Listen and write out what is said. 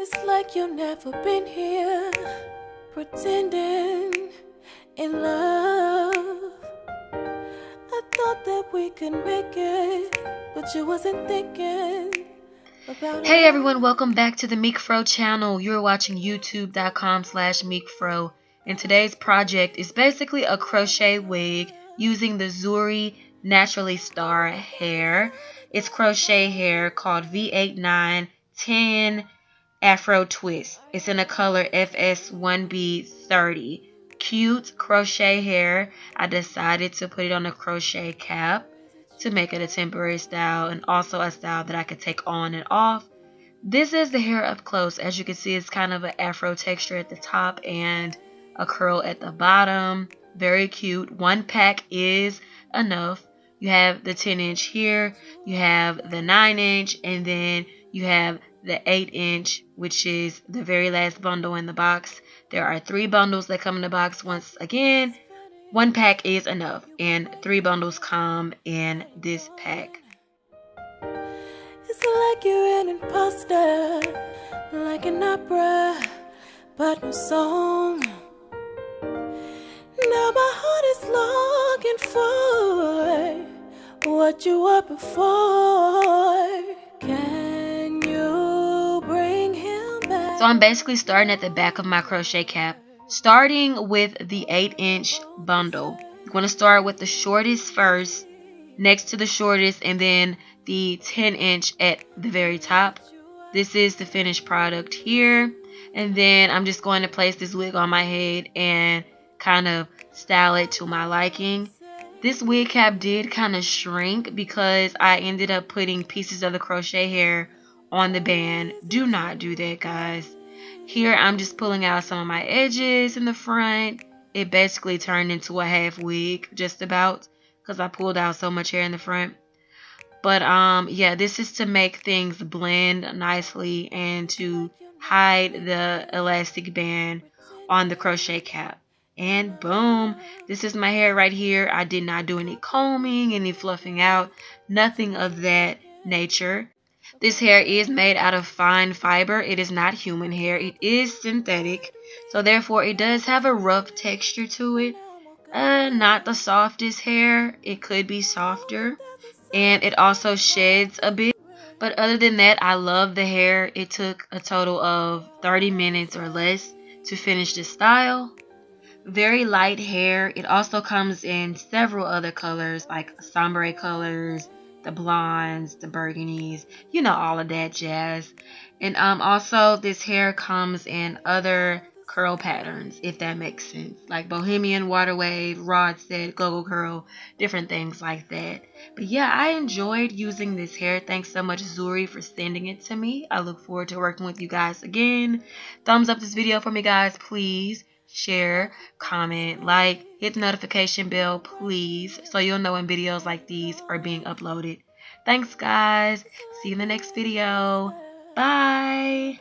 It's like you've never been here, pretending in love. I thought that we could make it, but you wasn't thinking about Hey it. everyone, welcome back to the MeekFro channel. You're watching youtube.com/MeekFro, and today's project is basically a crochet wig using the Zury Naturali Star hair. It's crochet hair called V8910 Afro twist. It's in the color FS1B30. Cute crochet hair. I decided to put it on a crochet cap to make it a temporary style and also a style that I could take on and off. This is the hair up close. As you can see, it's kind of an afro texture at the top and a curl at the bottom. Very cute. One pack is enough. You have the 10-inch here, you have the 9-inch, and then you have the 8-inch, which is the very last bundle in the box. There are 3 bundles that come in the box. Once again, one pack is enough, and 3 bundles come in this pack. It's like you're an imposter, like an opera, but no song. Now my heart is longing for what you were before. Can you bring him back? So I'm basically starting at the back of my crochet cap, starting with the 8-inch bundle. I'm going to start with the shortest first, next to the shortest, and then the 10-inch at the very top. This is the finished product here. And then I'm just going to place this wig on my head and kind of style it to my liking. This wig cap did kind of shrink because I ended up putting pieces of the crochet hair on the band. Do not do that, guys. Here I'm just pulling out some of my edges in the front. It basically turned into a half wig, just about, because I pulled out so much hair in the front. But yeah, this is to make things blend nicely and to hide the elastic band on the crochet cap. And boom, this is my hair right here. I did not do any combing, any fluffing out, nothing of that nature. This hair is made out of fine fiber. It is not human hair. It is synthetic. So therefore it does have a rough texture to it. Not the softest hair. It could be softer. And it also sheds a bit. But other than that, I love the hair. It took a total of 30 minutes or less to finish this style. Very light hair. It also comes in several other colors, like sombre colors, the blondes, the burgundies, you know, all of that jazz. And also this hair comes in other curl patterns, if that makes sense, like bohemian, water wave, rod set, go-go curl, different things like that. But yeah, I enjoyed using this hair. Thanks so much, Zury, for sending it to me. I look forward to working with you guys again. Thumbs up this video for me, guys, please. Share, comment, like, hit the notification bell, please, so you'll know when videos like these are being uploaded. Thanks, guys. See you in the next video. Bye.